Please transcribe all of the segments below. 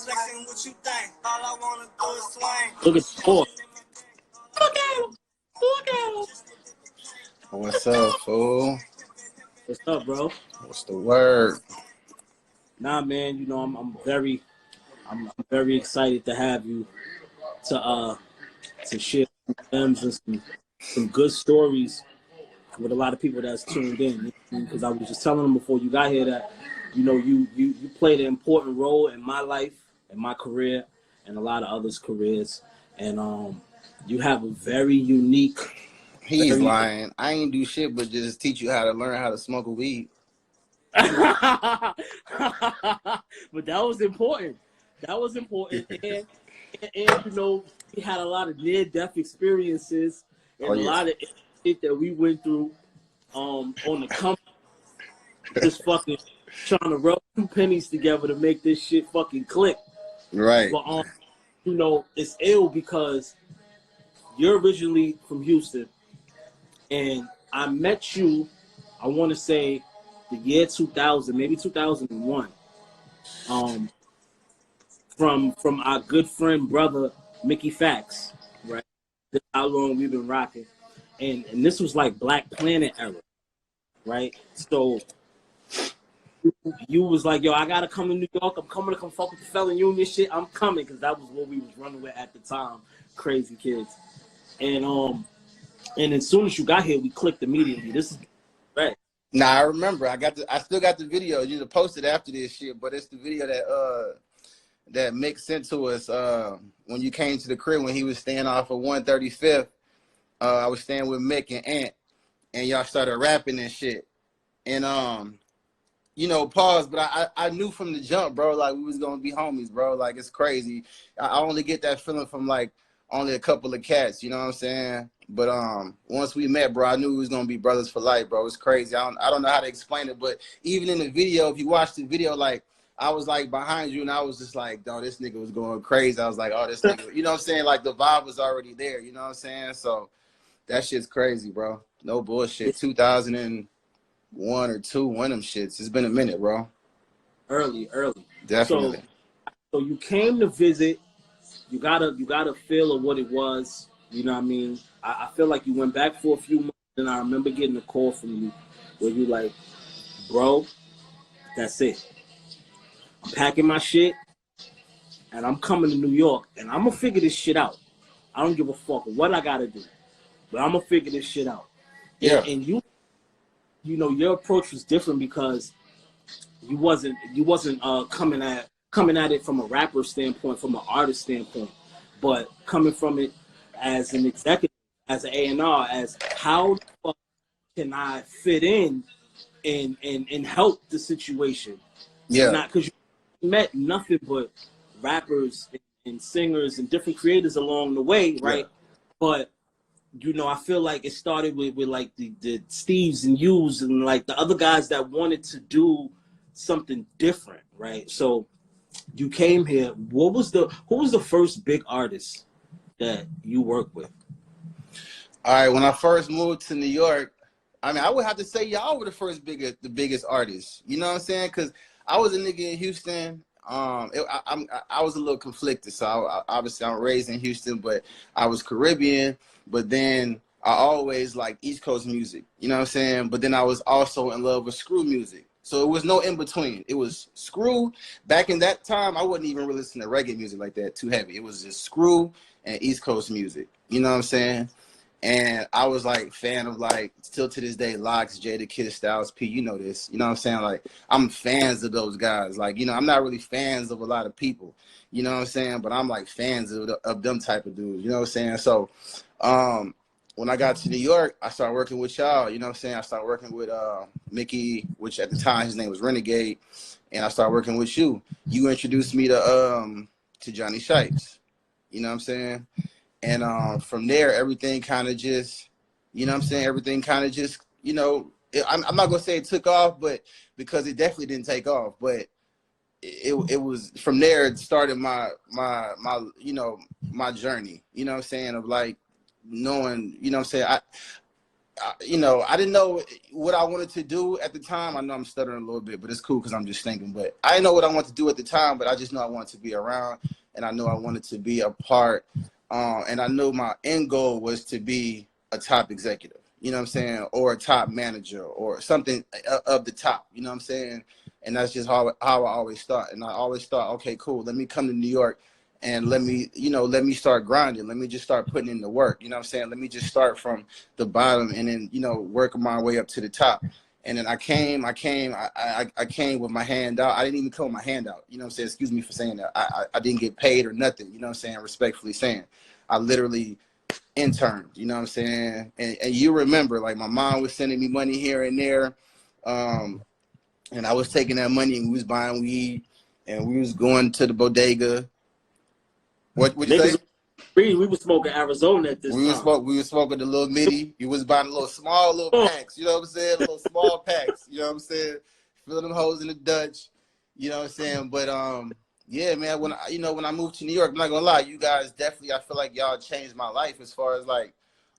Look at the boy. Look at him. Look at him. What's up, fool? What's up, bro? What's the word? Nah, man. You know, I'm very excited to have you to share some gems and some good stories with a lot of people that's tuned in. Because I was just telling them before you got here that, you know, you played an important role in my life, in my career, and a lot of others' careers. And you have a very unique. He's lying. I ain't do shit but just teach you how to learn how to smoke a weed. But that was important. That was important. And you know, we had a lot of near-death experiences and a lot of shit that we went through on the company. Just fucking trying to rub 2 pennies together to make this shit fucking click. Right. But you know, it's ill because you're originally from Houston, and I met you, I want to say, the year 2000, maybe 2001, from our good friend, brother, Mickey Fax, right? That's how long we've been rocking. And this was like Black Planet era, right? So you was like, yo, I got to come to New York. I'm coming to come fuck with the Felon Union shit. I'm coming, because that was what we was running with at the time, Crazy Kids. And as soon as you got here, we clicked immediately. This is right. Nah, I remember. I still got the video. You posted after this shit, but it's the video that Mick sent to us when you came to the crib when he was staying off of 135th. I was staying with Mick and Ant, and y'all started rapping and shit. And you know, pause, but I knew from the jump, bro, like we was gonna be homies, bro. Like it's crazy. I only get that feeling from like only a couple of cats, you know what I'm saying? But once we met, bro, I knew we was gonna be brothers for life, bro. It's crazy. I don't know how to explain it, but even in the video, if you watch the video, like I was like behind you and I was just like, dog, this nigga was going crazy. I was like, oh, this nigga, you know what I'm saying? Like the vibe was already there, you know what I'm saying? So that shit's crazy, bro. No bullshit. 2001 or 2, one of them shits. It's been a minute, bro. Early. Definitely. So you came to visit. You got a feel of what it was. You know what I mean? I feel like you went back for a few months, and I remember getting a call from you where you like, bro, that's it. I'm packing my shit, and I'm coming to New York, and I'm going to figure this shit out. I don't give a fuck what I got to do, but I'm going to figure this shit out. Yeah. And you know, your approach was different because you wasn't coming at it from a rapper standpoint, from an artist standpoint, but coming from it as an executive, as an A&R, as how the fuck can I fit in and help the situation? Yeah. Not because you met nothing but rappers and singers and different creators along the way, right? Yeah. But you know, I feel like it started with like the Steves and Yous and like the other guys that wanted to do something different, right? So you came here. Who was the first big artist that you worked with? All right, when I first moved to New York, I mean, I would have to say y'all were the biggest artists. You know what I'm saying? Because I was a nigga in Houston. I was a little conflicted. So obviously I'm raised in Houston, but I was Caribbean. But then I always liked East Coast music. You know what I'm saying? But then I was also in love with screw music. So it was no in between. It was screw. Back in that time, I wasn't even really listening to reggae music like that, too heavy. It was just screw and East Coast music. You know what I'm saying? And I was like fan of like still to this day, Lox, Jada, Kid, Styles P. You know this. You know what I'm saying? Like I'm fans of those guys. Like, you know, I'm not really fans of a lot of people. You know what I'm saying? But I'm like fans of them type of dudes. You know what I'm saying? So when I got to New York, I started working with y'all. You know what I'm saying? I started working with Mickey, which at the time his name was Renegade, and I started working with you. You introduced me to Johnny Shites. You know what I'm saying? And from there, everything kind of just, you know what I'm saying? Everything kind of just, you know, I'm not gonna say it took off, but because it definitely didn't take off, but it was from there. It started my you know, my journey. You know what I'm saying? Of like knowing, you know what I'm saying? you know, I didn't know what I wanted to do at the time. I know I'm stuttering a little bit, but it's cool because I'm just thinking. But I didn't know what I wanted to do at the time, but I just know I wanted to be around, and I knew I wanted to be a part. And I knew my end goal was to be a top executive, you know what I'm saying, or a top manager or something of the top, you know what I'm saying. And that's just how I always thought. And I always thought, okay, cool, let me come to New York and let me start grinding. Let me just start putting in the work. You know what I'm saying? Let me just start from the bottom and then, you know, work my way up to the top. And then I came with my hand out. I didn't even come with my hand out. You know what I'm saying? Excuse me for saying that. I didn't get paid or nothing. You know what I'm saying? Respectfully saying. I literally interned. You know what I'm saying? And you remember, like, my mom was sending me money here and there. And I was taking that money and we was buying weed and we was going to the bodega. What'd you say? We were smoking Arizona at this time. We were smoking the little midi. You was buying little packs. You know what I'm saying? Little small packs. You know what I'm saying? Filling them hoes in the Dutch. You know what I'm saying? But yeah, man. When I moved to New York, I'm not gonna lie, you guys definitely. I feel like y'all changed my life as far as like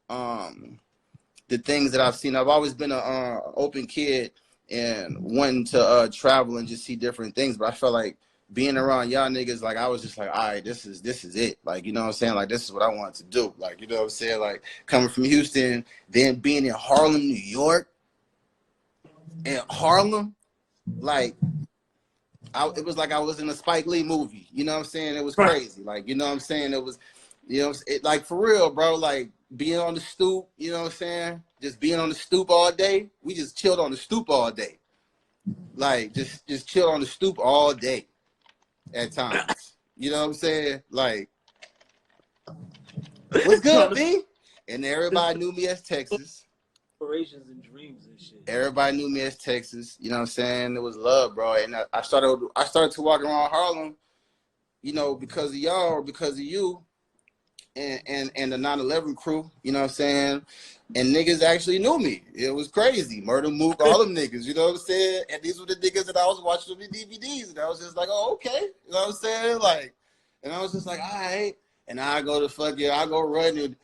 the things that I've seen. I've always been a open kid and wanting to travel and just see different things. But I felt like being around y'all niggas, like, I was just like, all right, this is it. Like, you know what I'm saying? Like, this is what I wanted to do. Like, you know what I'm saying? Like, coming from Houston, then being in Harlem, New York, and Harlem, like, it was like I was in a Spike Lee movie. You know what I'm saying? It was crazy. Like, you know what I'm saying? It was, you know, like, for real, bro. Like, being on the stoop, you know what I'm saying? Just being on the stoop all day. We just chilled on the stoop all day. Like, just chilled on the stoop all day. At times, you know what I'm saying? Like, what's good, B? And everybody knew me as Texas. Aspirations and dreams and shit. Everybody knew me as Texas. You know what I'm saying? It was love, bro. And I started to walk around Harlem, you know, because of y'all or because of you and the 9/11 crew. You know what I'm saying? And niggas actually knew me. It was crazy. Murder Mook, all them niggas. You know what I'm saying? And these were the niggas that I was watching the DVDs. And I was just like, oh, okay. You know what I'm saying? Like, and I was just like, all right. And I go to I go run and,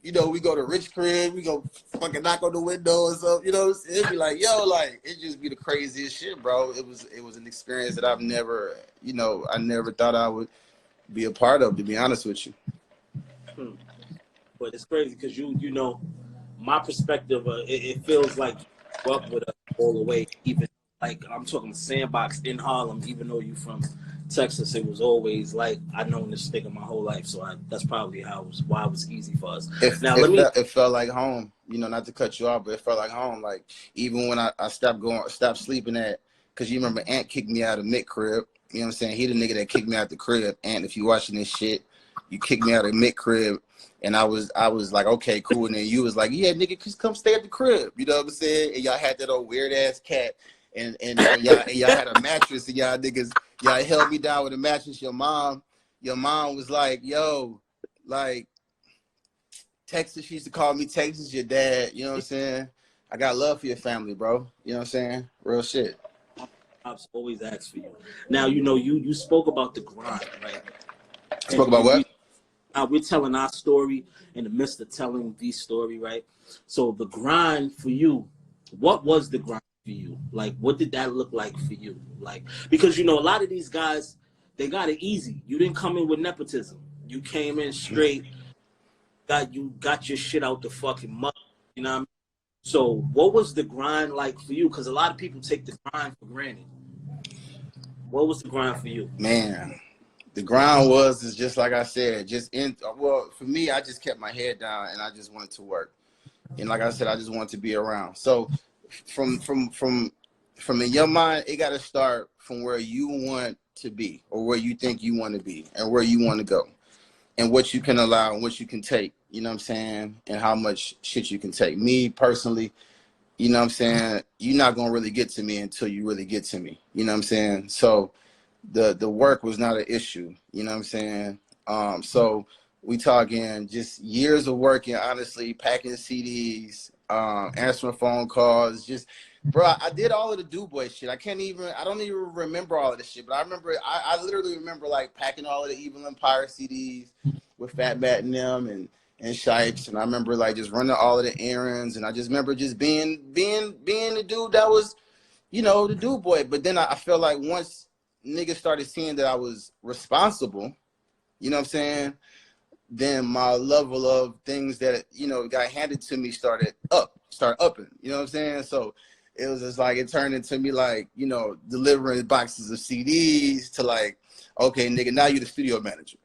you know, we go to Rich Crib. We go fucking knock on the window and stuff. You know, it'd be like, yo, like, it just be the craziest shit, bro. It was an experience that I've never, you know, I never thought I would be a part of, to be honest with you. But it's crazy because you know, my perspective, it feels like you grew up with us all the way. Even like I'm talking Sandbox in Harlem, even though you from Texas, it was always like I known this nigga my whole life. So that's probably why it was easy for us. It felt like home. You know, not to cut you off, but it felt like home. Like even when I stopped sleeping at, because you remember Ant kicked me out of Mick crib. You know what I'm saying? He the nigga that kicked me out the crib. Ant, if you watching this shit, you kicked me out of Mick crib. And I was like, okay, cool. And then you was like, yeah, nigga, just come stay at the crib. You know what I'm saying? And y'all had that old weird ass cat. And y'all had a mattress. And y'all held me down with a mattress. Your mom was like, yo, like, Texas, she used to call me Texas, your dad. You know what I'm saying? I got love for your family, bro. You know what I'm saying? Real shit. I've always asked for you. Now, you know, you spoke about the grind, right? Spoke about what? We're telling our story in the midst of telling the story, right? So the grind for you, what was the grind for you? Like, what did that look like for you? Like, because, you know, a lot of these guys, they got it easy. You didn't come in with nepotism. You came in straight, got your shit out the fucking mud. You know what I mean? So what was the grind like for you? Because a lot of people take the grind for granted. What was the grind for you? Man. The grind is just like I said, for me, I just kept my head down and I just wanted to work. And like I said, I just wanted to be around. So from in your mind, it got to start from where you want to be or where you think you want to be and where you want to go and what you can allow and what you can take, you know what I'm saying? And how much shit you can take. Me personally, you know what I'm saying? You're not going to really get to me until you really get to me. You know what I'm saying? So the work was not an issue, you know what I'm saying? So we talking just years of working, honestly, packing CDs, answering phone calls, just, bro, I did all of the DuBois shit. I don't even remember all of this shit, but I literally remember like packing all of the Evil Empire CDs with Fat Matt and them and and Shipes, and I remember like just running all of the errands, and I just remember just being the dude that was, you know, the dude boy. But then I felt like once niggas started seeing that I was responsible, you know what I'm saying, then my level of things that, you know, got handed to me started upping, you know what I'm saying? So it was just like, it turned into me like, you know, delivering boxes of CDs to like, okay, nigga, now you're the studio manager.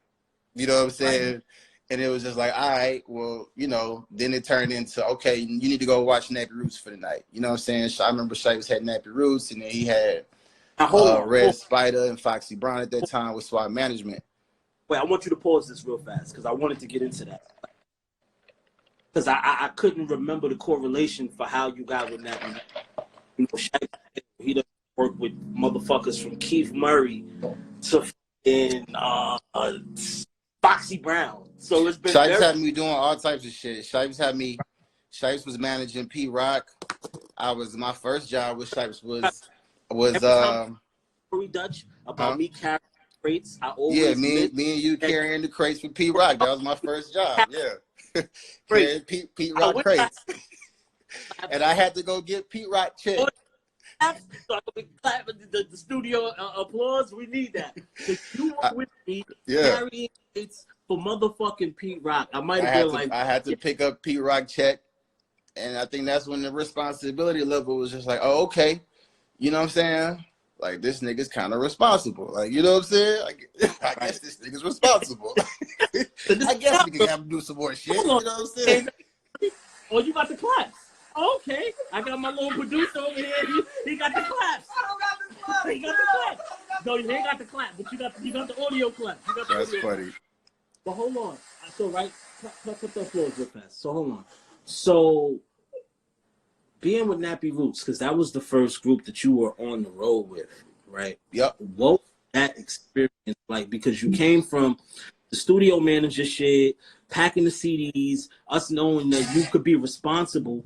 You know what I'm saying? Right. And it was just like, all right, well, you know, then it turned into, okay, you need to go watch Nappy Roots for the night. You know what I'm saying? I remember Shipes had Nappy Roots, and then he had Red Spider and Foxy Brown at that time with SWAT Management. Wait, I want you to pause this real fast because I wanted to get into that. Because I couldn't remember the correlation for how you got with Nappy. You know, he doesn't work with motherfuckers from Keith Murray to Foxy Brown. So it's been Shipes had me doing all types of shit. Shipes was managing P Rock. My first job with Shipes was Dutch about me carrying crates. I always me and you carrying the crates for P Rock. That was my first job. Yeah. Carrying Pete Rock crates. And I had to go get Pete Rock check. So I can clap the studio applause. We need that. You were with me carrying crates for motherfucking Pete Rock. I might have been like, I had to pick up Pete Rock check, and I think that's when the responsibility level was just like, oh, okay, you know what I'm saying? Like, this nigga's kind of responsible. Like, you know what I'm saying? Like, I guess this nigga's responsible. I guess we can have him do some more shit. You know what I'm saying? Oh, you got the claps. Okay, I got my little producer over here. He got the claps. I don't got the claps. He got the claps. No, you ain't got the clap, but you got the audio clap. That's funny. But hold on. So cut the floors real fast. So hold on. So being with Nappy Roots, because that was the first group that you were on the road with, right? Yep. What was that experience like? Because you came from the studio manager shit, packing the CDs, us knowing that you could be responsible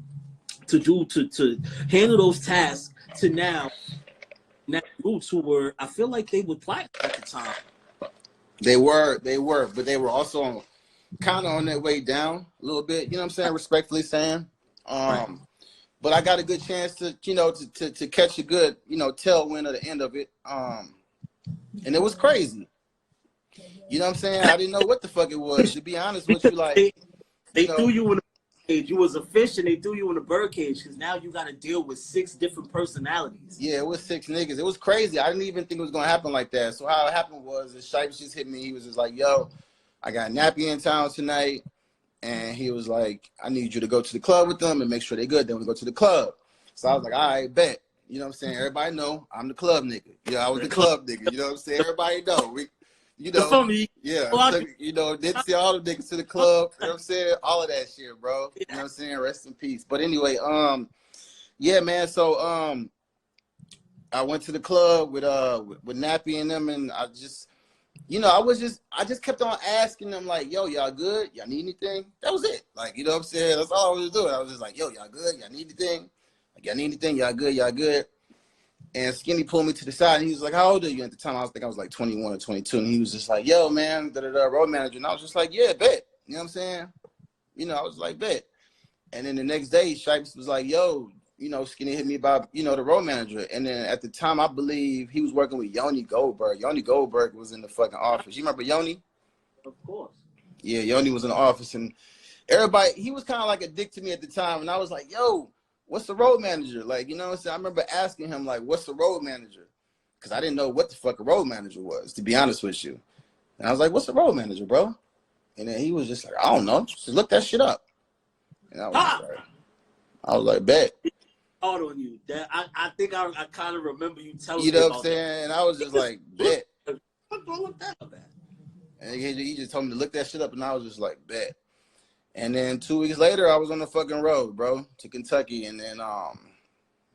to handle those tasks, to now Nappy Roots, who were, I feel like they were platinum at the time. They were, but they were also kind of on their way down a little bit. You know what I'm saying? Respectfully saying. Right. But I got a good chance to, you know, to catch a good, you know, tailwind at the end of it. And it was crazy. You know what I'm saying? I didn't know what the fuck it was, to be honest with you. Like, they threw you in a cage. You was a fish, and they threw you in a bird cage because now you got to deal with 6 different personalities. Yeah, it was 6 niggas. It was crazy. I didn't even think it was gonna happen like that. So how it happened was, Shipes just hit me. He was just like, "Yo, I got Nappy in town tonight," and he was like, "I need you to go to the club with them and make sure they're good. Then we go to the club." So I was like, "All right, bet." You know what I'm saying? Everybody know I'm the club nigga. Yeah, I was the club nigga. You know what I'm saying? Everybody know. You know, yeah, you know, didn't see all the niggas to the club. You know what I'm saying? All of that shit, bro. You know what I'm saying? Rest in peace. But anyway, yeah, man. So I went to the club with Nappy and them, and I just, you know, I just kept on asking them like, "Yo, y'all good? Y'all need anything?" That was it. Like, you know what I'm saying? That's all I was doing. I was just like, "Yo, y'all good? Y'all need anything? Like, y'all need anything? Y'all good? Y'all good?" And Skinny pulled me to the side, and he was like, "How old are you?" At the time, I was like 21 or 22, and he was just like, "Yo, man, road manager." And I was just like, "Yeah, bet." You know what I'm saying? You know, I was like, "Bet." And then the next day, Shipes was like, "Yo, you know, Skinny hit me about, you know, the road manager." And then at the time, I believe he was working with Yoni Goldberg. Yoni Goldberg was in the fucking office. You remember Yoni? Of course. Yeah, Yoni was in the office, and everybody, he was kind of like a dick to me at the time, and I was like, "Yo, what's the road manager?" Like, you know what I'm saying? I remember asking him, like, "What's the road manager?" Because I didn't know what the fuck a road manager was, to be honest with you. And I was like, "What's the road manager, bro?" And then he was just like, "I don't know. Just look that shit up." And I was like, "Bet." Hard on you. That I think I kind of remember you telling me. You know what I'm saying? And I was just like, "Bet." What's wrong with that? And he just told me to look that shit up, and I was just like, "Bet." And then 2 weeks later, I was on the fucking road, bro, to Kentucky. And then,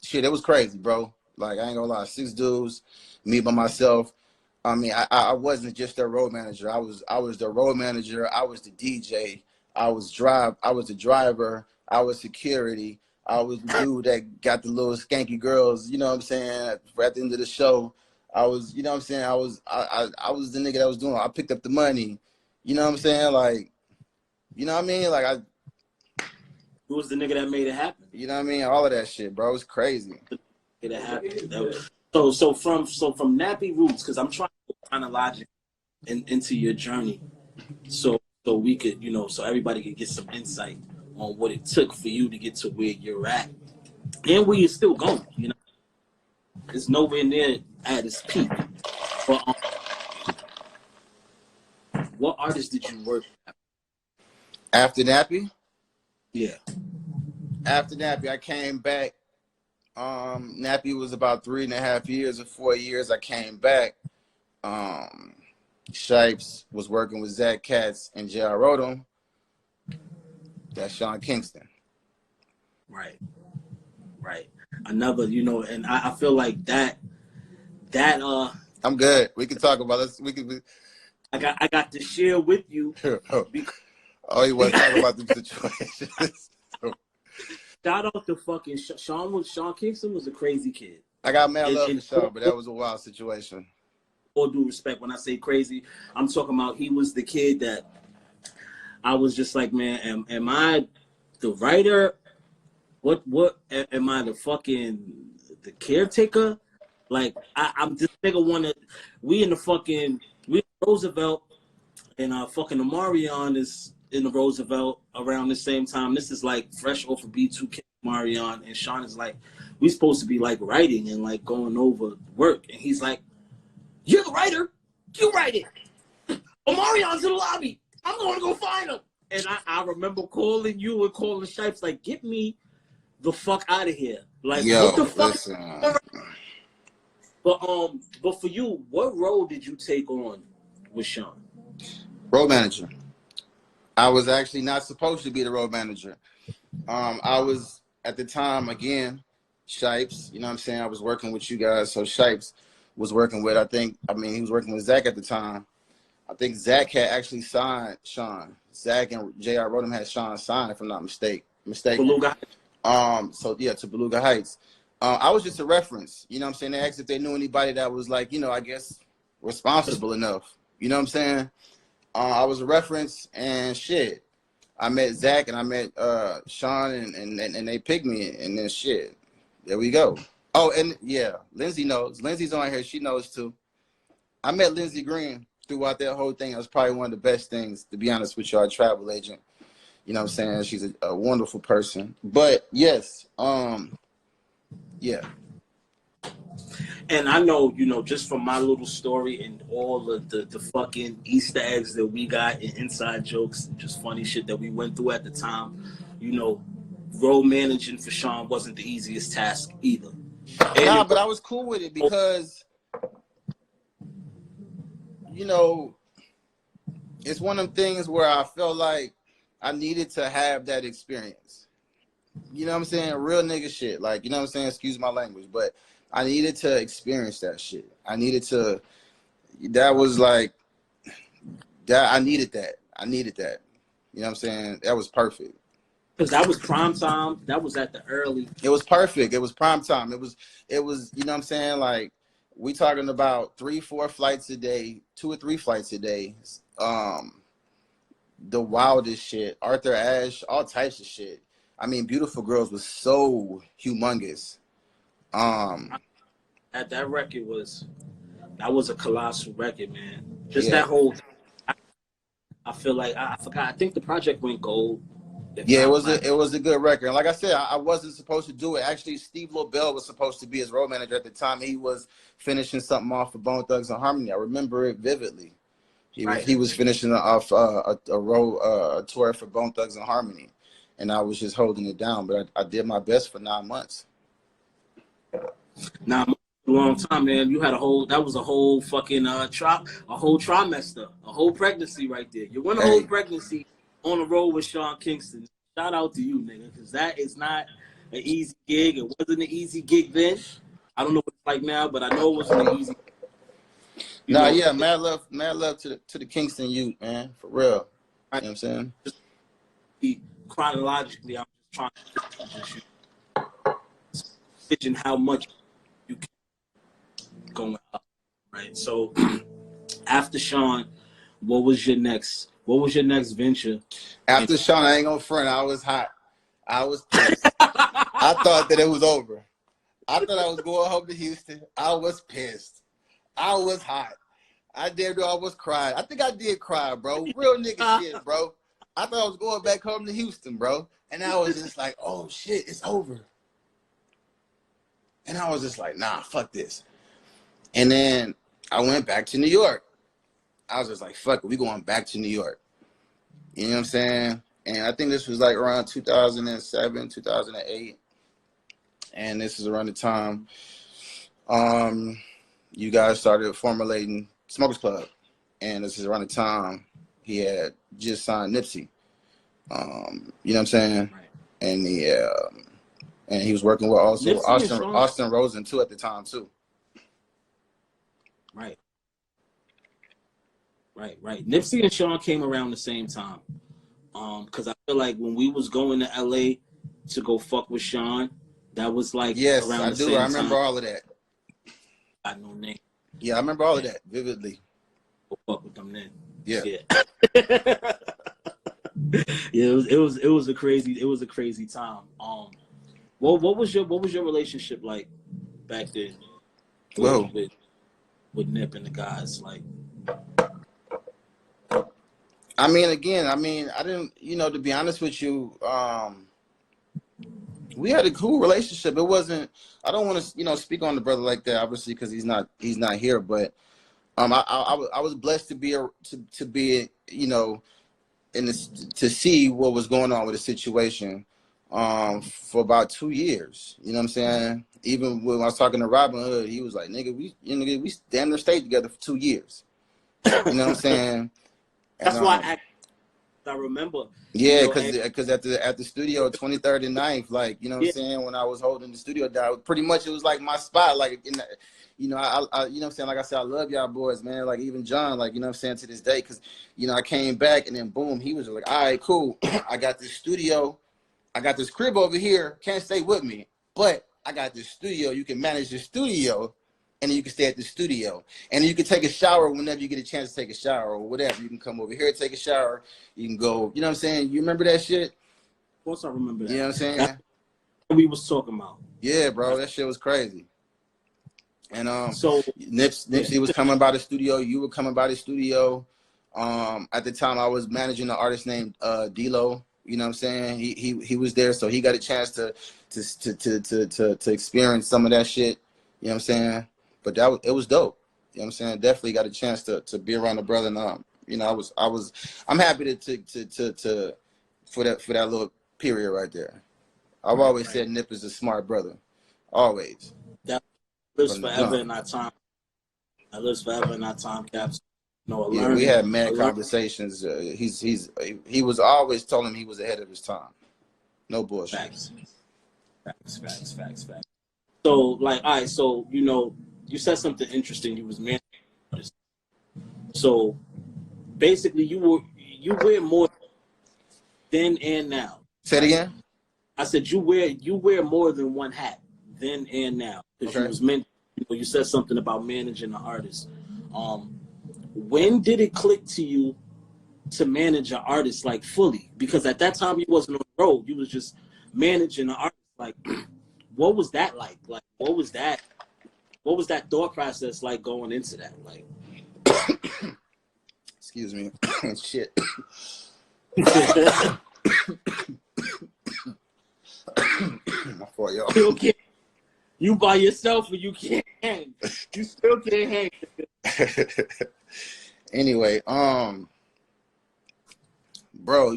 shit, it was crazy, bro. Like, I ain't gonna lie, 6 dudes, me by myself. I mean, I wasn't just their road manager. I was the road manager. I was the DJ. I was the driver. I was security. I was the dude that got the little skanky girls, you know what I'm saying, at the end of the show. I was, you know what I'm saying, I was the nigga that was doing, I picked up the money. You know what I'm saying? Like, You know what I mean? Like Who was the nigga that made it happen? you know what I mean? All of that shit, bro. It's crazy. It happened. So from Nappy Roots, because I'm trying to go chronologically into your journey, so we could, you know, so everybody could get some insight on what it took for you to get to where you're at and where you're still going. You know, it's nowhere near at its peak. But what artists did you work with? After Nappy? Yeah. After Nappy, I came back. Nappy was about 3.5 years or 4 years. I came back. Shipes was working with Zach Katz and J.R. Rodham. That's Sean Kingston. Right. Another, you know, and I feel like that I'm good. We can talk about this. We can. I got to share with you. Oh, you want to talk about the situations? Shout out to fucking Sean Kingston was a crazy kid. I got mad love for Sean, but that was a wild situation. All due respect, when I say crazy, I'm talking about he was the kid that I was just like, man, am I the writer? What am I the caretaker? Like I'm this nigga we in Roosevelt and fucking Omarion is in the Roosevelt around the same time. This is like fresh off of B2K Omarion, and Sean is like, we supposed to be like writing and like going over work, and he's like, you're the writer, you write it. Omarion's in the lobby, I'm going to go find him. And I remember calling you and calling Shipes like, get me the fuck out of here. Like, yo, what the fuck? Listen. But for you, what role did you take on with Sean? Road manager. I was actually not supposed to be the road manager. I was at the time, again, Shipes, you know what I'm saying? I was working with you guys. So Shipes was working with, he was working with Zach at the time. I think Zach had actually signed Sean. Zach and J.R. Rodham had Sean signed, if I'm not mistaken. Beluga. So yeah, to Beluga Heights. I was just a reference, you know what I'm saying? They asked if they knew anybody that was like, you know, I guess responsible enough. You know what I'm saying? I was a reference, and shit. I met Zach and I met Sean, and they picked me, and then shit. There we go. Oh, and yeah, Lindsay knows. Lindsay's on here. She knows too. I met Lindsay Green throughout that whole thing. It was probably one of the best things, to be honest with you, our travel agent. You know what I'm saying? She's a wonderful person. But yes, yeah. And I know, you know, just from my little story and all of the fucking Easter eggs that we got and inside jokes, just funny shit that we went through at the time, you know, road managing for Sean wasn't the easiest task either. Nah, but I was cool with it because, you know, it's one of them things where I felt like I needed to have that experience. You know what I'm saying? Real nigga shit. Like, you know what I'm saying? Excuse my language, but I needed to experience that shit. That was like, that I needed that. You know what I'm saying? That was perfect. Because that was prime time. That was at the early. It was perfect. It was prime time. It was, you know what I'm saying? Like, we talking about 3-4 flights a day, 2 or 3 flights a day. The wildest shit. Arthur Ashe, all types of shit. I mean, Beautiful Girls was so humongous. That record was a colossal record, man. Just yeah. that whole. I feel like I forgot. I think the project went gold. Yeah, it was a good record. And like I said, I wasn't supposed to do it. Actually, Steve Lobel was supposed to be his road manager at the time. He was finishing something off for Bone Thugs and Harmony. I remember it vividly. He was finishing off a tour for Bone Thugs and Harmony, and I was just holding it down. But I did my best for 9 months. 9 months, a long time, man. You had a whole fucking trimester, a whole pregnancy right there. You won a whole pregnancy on the road with Sean Kingston. Shout out to you, nigga, because that is not an easy gig. It wasn't an easy gig then. I don't know what it's like now, but I know it wasn't an easy. Yeah, mad love to the Kingston youth, man, for real. You know what I'm saying? Chronologically, I'm just trying to vision how much you can going up, right? So after Sean, what was your next What was your next venture? After Sean, I ain't gonna front. I was hot. I was pissed. I thought that it was over. I thought I was going home to Houston. I was pissed. I was hot. I damn near almost cried. I think I did cry, bro. Real nigga shit, bro. I thought I was going back home to Houston, bro. And I was just like, oh shit, it's over. And I was just like, nah, fuck this. And then I went back to New York. I was just like, fuck it, we going back to New York. You know what I'm saying? And I think this was like around 2007, 2008. And this is around the time you guys started formulating Smokers Club. And this is around the time he had just signed Nipsey. You know what I'm saying? Right. And he was working with also Austin Rosen too at the time too. Right. Nipsey and Sean came around the same time. Because I feel like when we was going to LA to go fuck with Sean, that was like around the same time. I remember all of that. I know name. Yeah, I remember all of that vividly. Go fuck with them then. Yeah. Yeah, it was a crazy time. What was your relationship like back then with Nip and the guys? Like, I mean, again, I didn't, to be honest with you, we had a cool relationship. It wasn't, I don't want to, speak on the brother like that, obviously, because he's not here. But I was blessed to be to see what was going on with the situation for about 2 years. You know what I'm saying? Even when I was talking to Robin Hood, he was like, nigga, we damn near stayed together for 2 years. You know what I'm saying? That's why I remember. Yeah, because at the studio, 23rd and 9th, like, you know what I'm saying, when I was holding the studio down, pretty much it was like my spot. Like, I you know what I'm saying? Like I said, I love y'all boys, man. Like, even John, like, you know what I'm saying, to this day, because, I came back and then boom, he was like, all right, cool. I got this studio. I got this crib over here. Can't stay with me, but I got this studio. You can manage the studio. And then you can stay at the studio. And then you can take a shower whenever you get a chance to take a shower or whatever. You can come over here, take a shower. You can go, you know what I'm saying? You remember that shit? Of course I remember that. You know what I'm saying? That's what we was talking about. Yeah, bro. That shit was crazy. And so Nipsey was coming by the studio. You were coming by the studio. At the time, I was managing an artist named D-Lo. You know what I'm saying? He was there, so he got a chance to experience some of that shit. You know what I'm saying? But it was dope. You know what I'm saying? Definitely got a chance to be around the brother. And I'm happy to for that little period right there. I've always said Nip is a smart brother. Always. That lives forever in our time. That lives forever in our time capsule. We had mad conversations. He was always telling me he was ahead of his time. No bullshit. Facts. So, like, all right, so, you said something interesting. You was managing. So, basically, you wear more then and now. Say it again? I said you wear more than one hat then and now. Because you was you said something about managing the artist. When did it click to you to manage an artist, like, fully? Because at that time, you wasn't on the road. You was just managing an artist, like... What was that like? Like, what was that thought process like going into that? Like, excuse me. Shit. My fault, y'all. You by yourself or you can't hang. You still can't hang. Anyway, bro,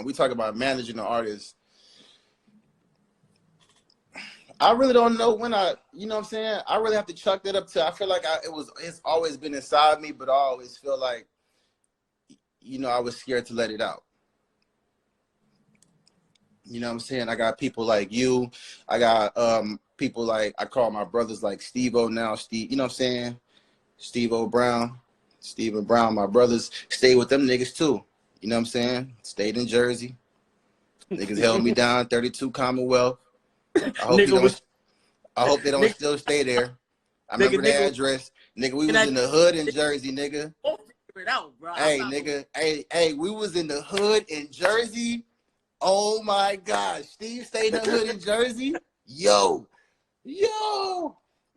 we talk about managing the artist. I really don't know when you know what I'm saying? I really have to chuck that up to, I feel like it's always been inside me, but I always feel like, I was scared to let it out. You know what I'm saying? I got people like you. I got people like, I call my brothers like Steve-O now. Steve, you know what I'm saying? Steve-O Brown. Steven Brown, my brothers, stay with them niggas too. You know what I'm saying? Stayed in Jersey. Niggas held me down, 32 Commonwealth. I hope they don't still stay there. I remember their address. Nigga, we was in the hood in Jersey, nigga. We'll figure it out, bro. Hey, nigga. Hey, we was in the hood in Jersey. Oh my gosh. Steve stayed in the hood in Jersey. Yo.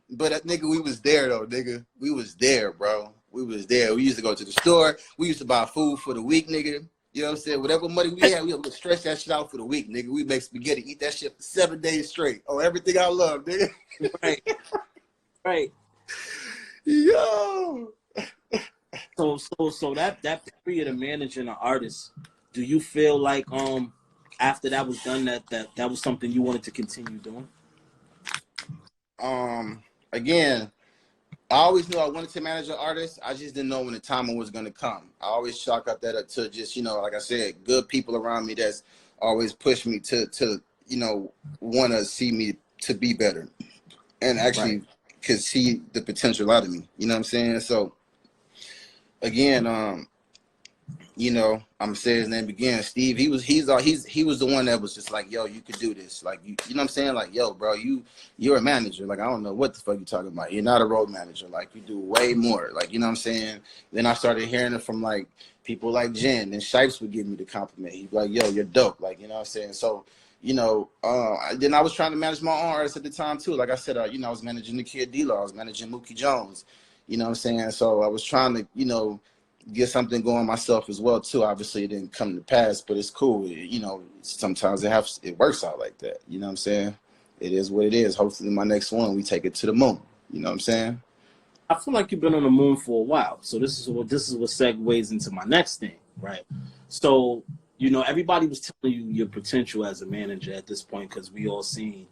But nigga, we was there though, nigga. We was there, bro. We was there. We used to go to the store. We used to buy food for the week, nigga. You know what I'm saying? Whatever money we had, we would stretch that shit out for the week, nigga. We make spaghetti, eat that shit for 7 days straight. Oh, everything I love, nigga. Right. Right. Yo. So that period of managing an artist, do you feel like after that was done that was something you wanted to continue doing? Again, I always knew I wanted to manage an artist. I just didn't know when the timing was gonna come. I always chalk up that up to just, you know, like I said, good people around me that's always push me to you know, want to see me to be better and actually could see the potential out of me. You know what I'm saying? So again, you know, I'm saying his name again, Steve. He was the one that was just like, yo, you could do this. Like, you know what I'm saying? Like, yo, bro, you're a manager. Like, I don't know what the fuck you talking about. You're not a road manager. Like, you do way more. Like, you know what I'm saying? Then I started hearing it from like people like Jen, and Shipes would give me the compliment. He'd be like, yo, you're dope. Like, you know what I'm saying? So, you know, then I was trying to manage my own artists at the time too. Like I said, you know, I was managing the Kid D-Law. I was managing Mookie Jones. You know what I'm saying? So I was trying to, you know, get something going myself as well too. Obviously it didn't come to pass, but it's cool. You know, sometimes it works out like that. You know what I'm saying? It is what it is. Hopefully my next one, we take it to the moon. You know what I'm saying? I feel like you've been on the moon for a while. So this is what segues into my next thing, right? So, you know, everybody was telling you your potential as a manager at this point, because we all seen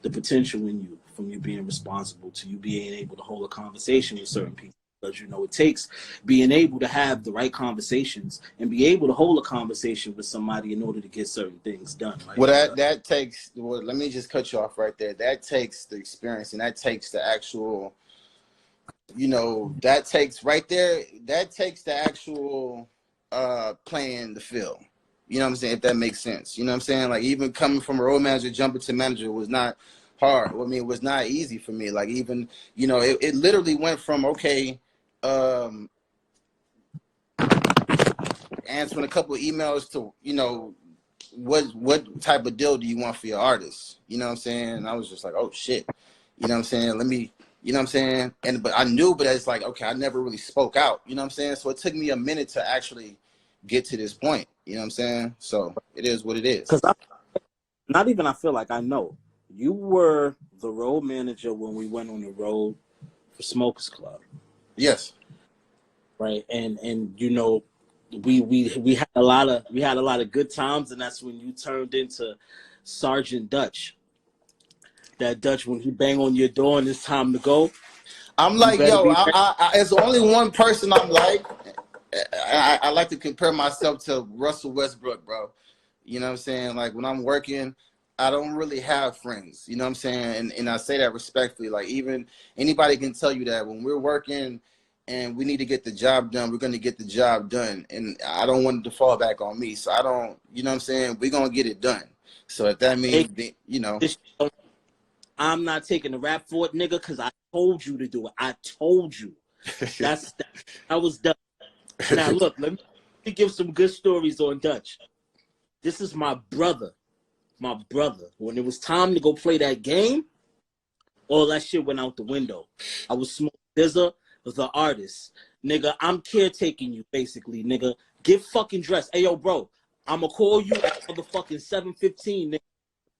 the potential in you, from you being responsible to you being able to hold a conversation with certain people. Because, you know, it takes being able to have the right conversations and be able to hold a conversation with somebody in order to get certain things done. Right? Well, that takes, well, let me just cut you off right there. That takes the experience, and that takes the actual, you know, that takes right there, that takes the actual playing the field. You know what I'm saying? If that makes sense. You know what I'm saying? Like, even coming from a road manager, jumping to manager was not hard. I mean, it was not easy for me. Like, even, you know, it literally went from, okay, answering a couple of emails to, you know, what type of deal do you want for your artist? You know what I'm saying? And I was just like, oh shit. You know what I'm saying? Let me, you know what I'm saying? But I knew, but it's like, okay, I never really spoke out. You know what I'm saying? So it took me a minute to actually get to this point. You know what I'm saying? So it is what it is. Because I feel like I know. You were the road manager when we went on the road for Smokers Club. Yes. Right. And you know, we had a lot of good times, and that's when you turned into Sergeant Dutch. That Dutch, when he bang on your door and it's time to go. I'm like, yo, it's only one person I'm like. I like to compare myself to Russell Westbrook, bro. You know what I'm saying? Like, when I'm working, I don't really have friends. You know what I'm saying? And I say that respectfully. Like, even anybody can tell you that when we're working and we need to get the job done, we're going to get the job done. And I don't want it to fall back on me. So I don't, you know what I'm saying? We're going to get it done. So if that means, you know. I'm not taking the rap for it, nigga, because I told you to do it. I told you. That was done. Now, look, let me give some good stories on Dutch. This is my brother. My brother. When it was time to go play that game, all that shit went out the window. I was Smoke DZA, the artist. Nigga, I'm caretaking you, basically, nigga. Get fucking dressed. Hey, yo, bro, I'm going to call you at motherfucking 7:15, nigga.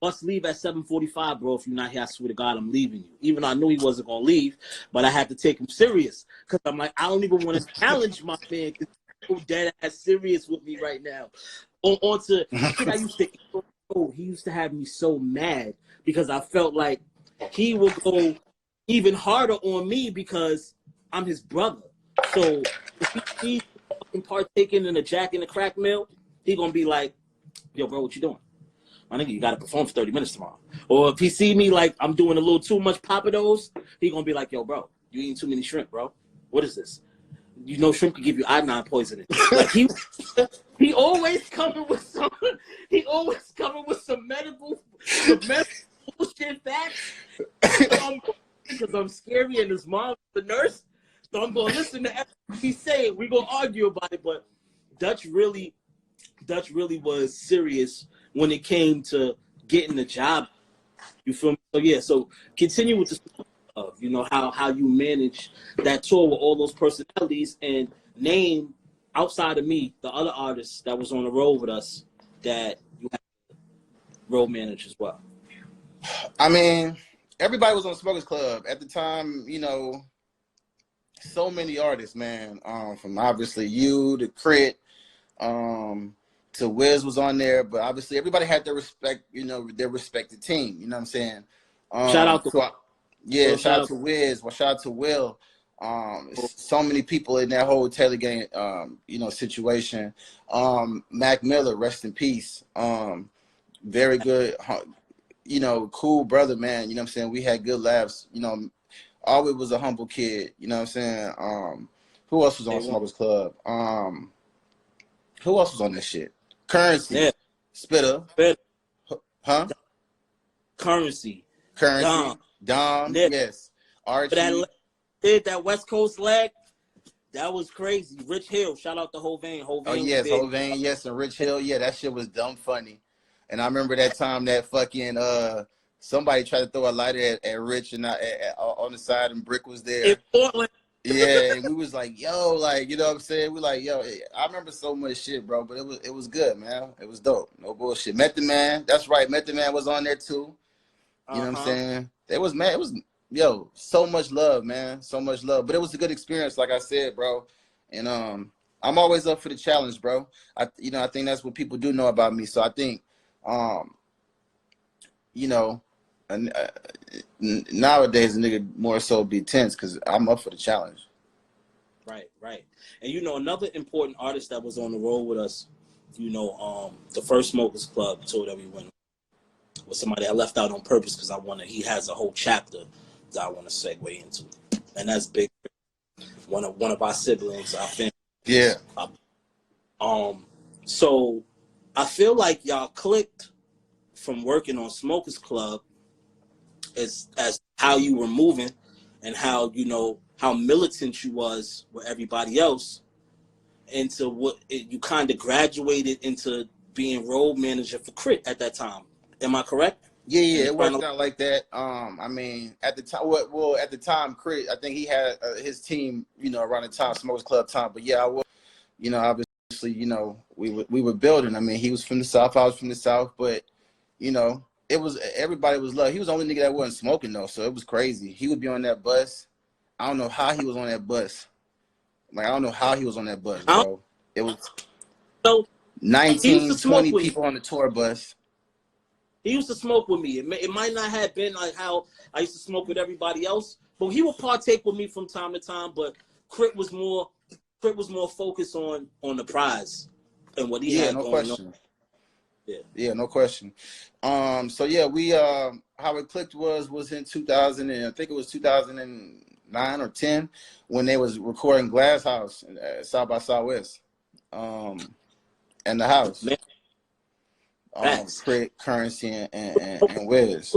Must leave at 7:45, bro. If you're not here, I swear to God, I'm leaving you. Even though I knew he wasn't going to leave, but I had to take him serious. Because I'm like, I don't even want to challenge my man, because he's so dead ass serious with me right now. On to shit I used to, he used to have me so mad, because I felt like he would go even harder on me because I'm his brother. So if he's partaking in a Jack in the Crack Mill, he going to be like, yo, bro, what you doing? My nigga, you got to perform for 30 minutes tomorrow. Or if he see me like I'm doing a little too much Papados, he going to be like, yo, bro, you eating too many shrimp, bro. What is this? You know shrimp can give you iodine poisoning. Like, he always coming with some medical bullshit facts. Because I'm scary and his mom, the nurse. So I'm gonna listen to everything he said. We're gonna argue about it, but Dutch really was serious when it came to getting the job. You feel me? So yeah, so continue with the you know how you manage that tour with all those personalities, and name outside of me the other artists that was on the road with us that you had road manage as well. I mean, everybody was on Smokers Club at the time. You know, so many artists, man. From obviously you to Crit, to Wiz was on there, but obviously everybody had their respect. You know, their respected team. You know what I'm saying? Shout out to yeah, shout out to Wiz. Well, shout out to Will. So many people in that whole Taylor Gang, you know, situation. Mac Miller, rest in peace. Very good, you know, cool brother, man. You know what I'm saying? We had good laughs. You know, always was a humble kid. You know what I'm saying? Who else was on Smokers Club? Who else was on this shit? Currency, yeah. Spitter, huh? Currency, Dom, yes. Archie. That West Coast leg, that was crazy. Rich Hill, shout out to Hovain. Oh yes, Hovain, yes, and Rich Hill, yeah, that shit was dumb funny. And I remember that time that fucking somebody tried to throw a lighter at Rich and on the side, and Brick was there. In Portland. Yeah, and we was like, yo, like, you know what I'm saying? We like, yo, I remember so much shit, bro, but it was good, man. It was dope. No bullshit. Method Man, that's right. Method Man was on there too. You know what I'm saying? It was, man, it was, yo, so much love, man. So much love. But it was a good experience, like I said, bro. And I'm always up for the challenge, bro. I think that's what people do know about me. So I think, you know, nowadays a nigga more so be tense because I'm up for the challenge. Right. And you know, another important artist that was on the road with us, you know, the first Smokers Club tour that we went was somebody I left out on purpose because he has a whole chapter that I want to segue into. And that's Big. One of our siblings, our family. Yeah. So I feel like y'all clicked from working on Smokers Club as how you were moving and how, you know, how militant you was with everybody else, into you kind of graduated into being road manager for Crit at that time. Am I correct? Yeah, it worked out like that. I mean, at the time, at the time, Crit, I think he had his team, you know, around the time, Smokers Club time. But yeah, I was, you know, obviously, you know, we were building. I mean, he was from the South, I was from the South, but, you know, everybody was love. He was the only nigga that wasn't smoking though, so it was crazy. He would be on that bus. I don't know how he was on that bus. Like, I don't know how he was on that bus, bro. It was 19, 20 people on the tour bus. He used to smoke with me. It might not have been like how I used to smoke with everybody else, but he would partake with me from time to time. But Crit was more focused on the prize and what he had going on. Yeah, no question. So yeah, we how it clicked was in 2000, and I think it was 2009 or 10 when they was recording Glass House South by Southwest, and the house. Crit, Currency, and Wiz.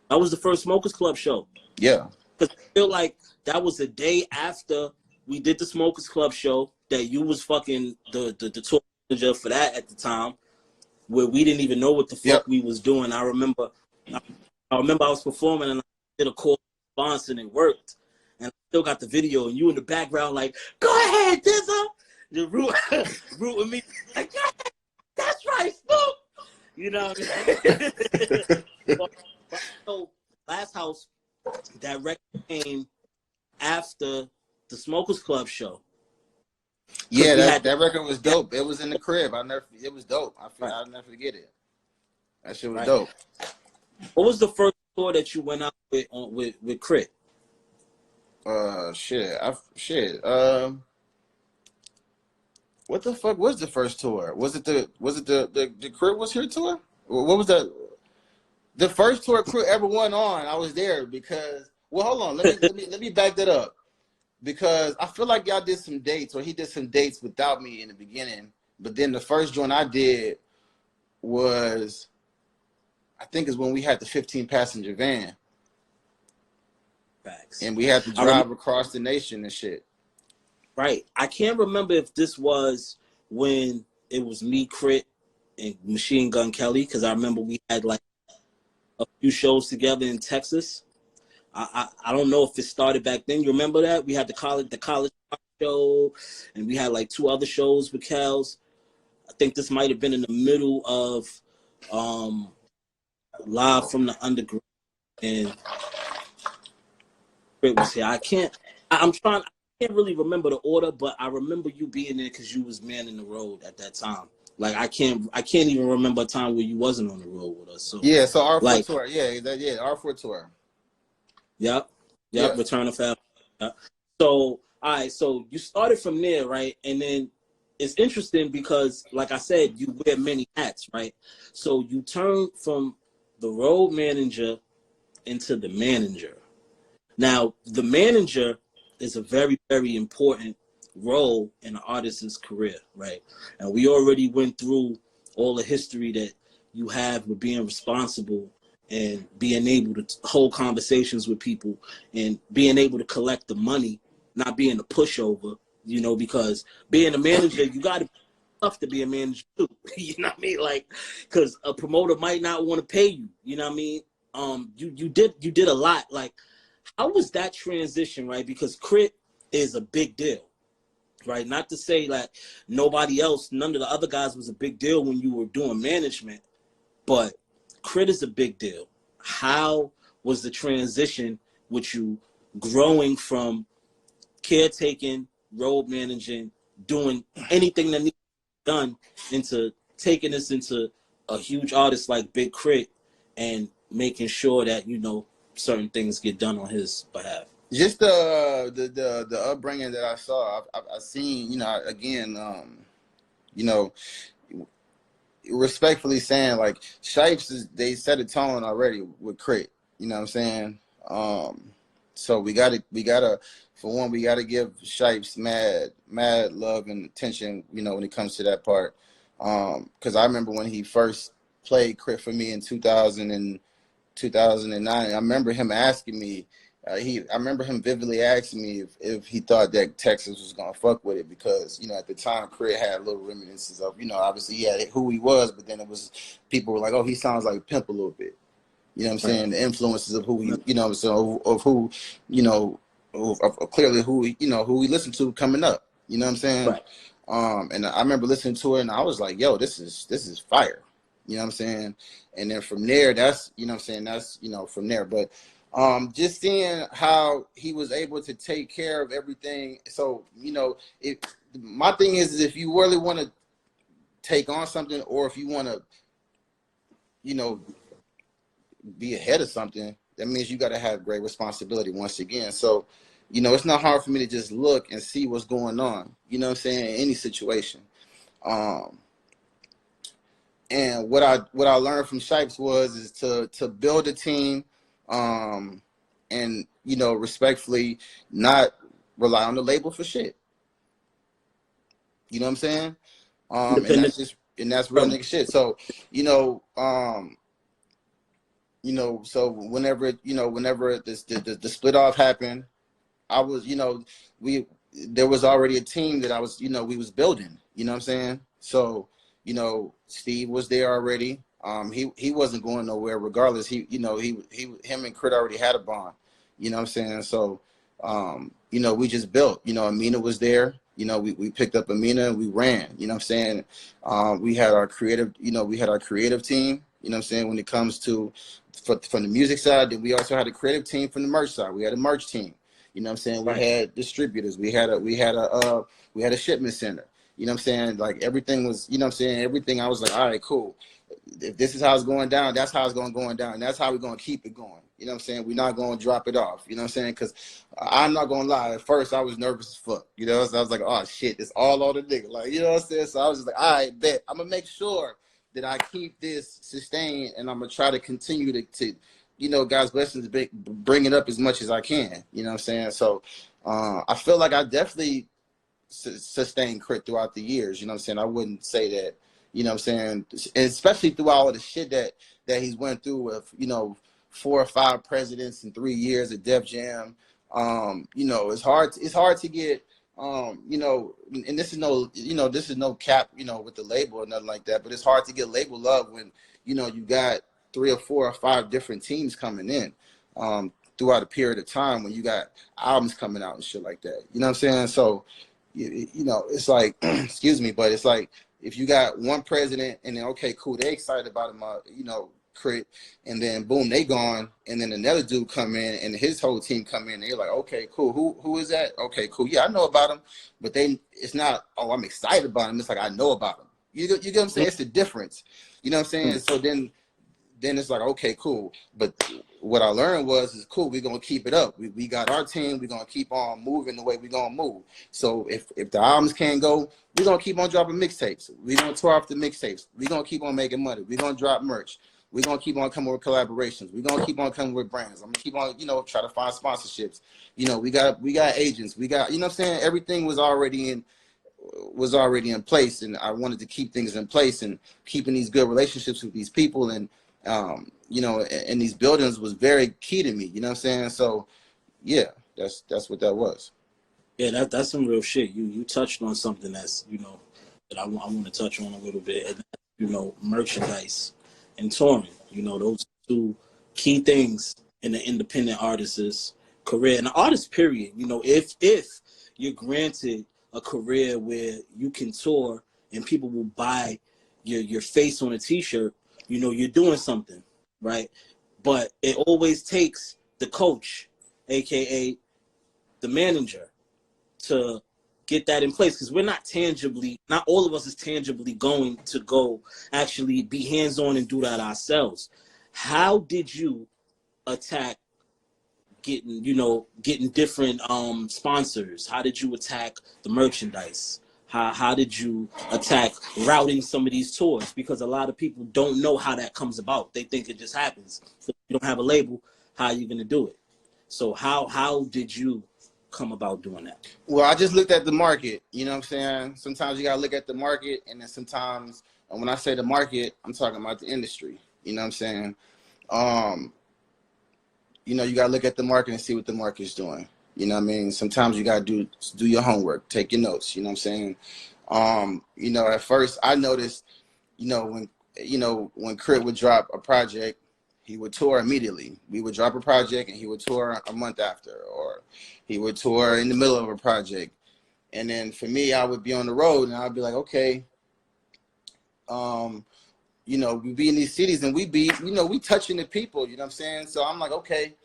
That was the first Smokers Club show. Yeah. Because I feel like that was the day after we did the Smokers Club show that you was fucking the tour manager for that at the time, where we didn't even know what the fuck we was doing. I remember I was performing and I did a call response and it worked. And I still got the video and you in the background like, go ahead, DZA. You're rooting me like, yeah, that's right, Smoke. You know what I mean? So Last House, that record came after the Smokers Club show. Yeah, that record was dope. It was in the crib. It was dope. I'll never forget it. That shit was dope. What was the first tour that you went out with Crit? What the fuck was the first tour? Was it the Crit Was Here tour? What was that? The first tour Crit ever went on, I was there because, well, hold on, let me back that up. Because I feel like y'all did some dates, or he did some dates without me in the beginning. But then the first joint I did was, I think is when we had the 15-passenger van. Facts. And we had to I remember, drive across the nation and shit. right. I can't remember if this was when it was me, Crit, and Machine Gun Kelly, because I remember we had like a few shows together in Texas. I don't know if it started back then. You remember that? We had the college show, and we had like 2 other shows with Kels. I think this might have been in the middle of Live from the Underground, and Crit was here. I'm trying. I can't really remember the order, but I remember you being there because you was manning the road at that time. Like I can't even remember a time where you wasn't on the road with us. So Yeah, so R4 like, tour. Yeah, R4 tour. yep, Yeah. Return of Fab. Yep. So all right, so you started from there, right? And then it's interesting because, like I said, you wear many hats, right? So you turn from the road manager into the manager. Now, the manager is a very, very important role in an artist's career, right? And we already went through all the history that you have with being responsible and being able to hold conversations with people and being able to collect the money, not being a pushover, because being a manager, you got to be tough to be a manager too. You know what I mean? Like, because a promoter might not want to pay you. You know what I mean? You did a lot. Like, how was that transition, right? Because Crit is a big deal, right? Not to say like none of the other guys was a big deal when you were doing management, but Crit is a big deal. How was the transition with you growing from caretaking, road managing, doing anything that needs to be done into taking this into a huge artist like Big Crit and making sure that, certain things get done on his behalf? Just the upbringing that I saw, I've seen, again, respectfully saying, like, Shipes they set a tone already with Crit. You know what I'm saying? So we gotta for one, we gotta give Shipes mad love and attention, when it comes to that part. Because I remember when he first played Crit for me in 2009. I remember him asking me. I remember him vividly asking me if he thought that Texas was gonna fuck with it because at the time Crit had little reminiscences of obviously he had who he was, but then it was people were like, oh, he sounds like Pimp a little bit. You know what I'm saying? The influences of who he so of who of clearly who who we listened to coming up. You know what I'm saying? Right. And I remember listening to it and I was like, yo, this is fire. You know what I'm saying? And then from there, that's that's from there. But just seeing how he was able to take care of everything. So, my thing is if you really want to take on something or if you want to, be ahead of something, that means you got to have great responsibility once again. So, it's not hard for me to just look and see what's going on, you know what I'm saying, in any situation. And what I learned from Shipes is to build a team, and respectfully not rely on the label for shit. You know what I'm saying? And that's real nigga shit. So so whenever the split off happened, I was there was already a team that I was we was building. You know what I'm saying? So Steve was there already. He wasn't going nowhere regardless. Him and Crit already had a bond. You know what I'm saying? So we just built. Amina was there. We picked up Amina and we ran. You know what I'm saying? We had our creative team. You know what I'm saying? When it comes to from the music side, then we also had a creative team from the merch side. We had a merch team. You know what I'm saying? We had distributors. We had a shipment center. You know what I'm saying? Like everything was, everything I was like, all right, cool. If this is how it's going down, that's how it's going down. That's how we're going to keep it going. You know what I'm saying? We're not going to drop it off. You know what I'm saying? Because I'm not going to lie. At first, I was nervous as fuck. So I was like, oh, shit, it's all on the nigga. Like, you know what I'm saying? So I was just like, all right, bet. I'm going to make sure that I keep this sustained, and I'm going to try to continue to God's blessings, bring it up as much as I can. You know what I'm saying? So I feel like I definitely sustained Crit throughout the years. You know what I'm saying? I wouldn't say that, you know what I'm saying? And especially through all of the shit that he's went through with, 4 or 5 presidents in 3 years at Def Jam. You know, it's hard to get, you know, and this is no, you know, this is no cap, you know, with the label or nothing like that, but it's hard to get label love when, you know, you got 3 or 4 or 5 different teams coming in throughout a period of time when you got albums coming out and shit like that. You know what I'm saying? So, you know, it's like, excuse me, but it's like, if you got one president and then, okay, cool, they excited about him, you know, Crit, and then boom, they gone, and then another dude come in and his whole team come in and they're like, okay, cool, who is that? Okay, cool, yeah, I know about him, but it's not, oh, I'm excited about him, it's like, I know about him. You get what I'm saying? It's the difference. You know what I'm saying? So then it's like, okay, cool. But what I learned is cool, we're gonna keep it up. We got our team, we're gonna keep on moving the way we're gonna move. So if the albums can't go, we're gonna keep on dropping mixtapes. We're gonna tour off the mixtapes. We're gonna keep on making money. We're gonna drop merch. We're gonna keep on coming with collaborations. We're gonna keep on coming with brands. I'm gonna keep on, you know, try to find sponsorships. You know, we got agents. We got, you know what I'm saying? Everything was already in place, and I wanted to keep things in place and keeping these good relationships with these people and you know, and these buildings was very key to me, you know what I'm saying? So yeah, that's what that was. Yeah, that's some real shit. You touched on something that's, you know, that I want to touch on a little bit, and that's, you know, merchandise and touring. You know, those 2 key things in the independent artist's career and the artist period. You know, if you're granted a career where you can tour and people will buy your face on a t-shirt, you know, you're doing something, right? But it always takes the coach, aka the manager, to get that in place, because we're not all of us is tangibly going to go actually be hands-on and do that ourselves. How did you attack getting different sponsors? How did you attack the merchandise? How did you attack routing some of these tours? Because a lot of people don't know how that comes about. They think it just happens. So if you don't have a label, how are you going to do it? So how did you come about doing that? Well, I just looked at the market, you know what I'm saying? Sometimes you got to look at the market, and then sometimes, and when I say the market, I'm talking about the industry, you know what I'm saying? You know, you got to look at the market and see what the market's doing. You know what I mean? Sometimes you got to do your homework, take your notes, you know what I'm saying? You know, at first I noticed, you know, when Crit would drop a project, he would tour immediately. We would drop a project and he would tour a month after, or he would tour in the middle of a project. And then for me, I would be on the road and I'd be like, okay, you know, we be in these cities and we be, you know, we touching the people, you know what I'm saying? So I'm like, okay,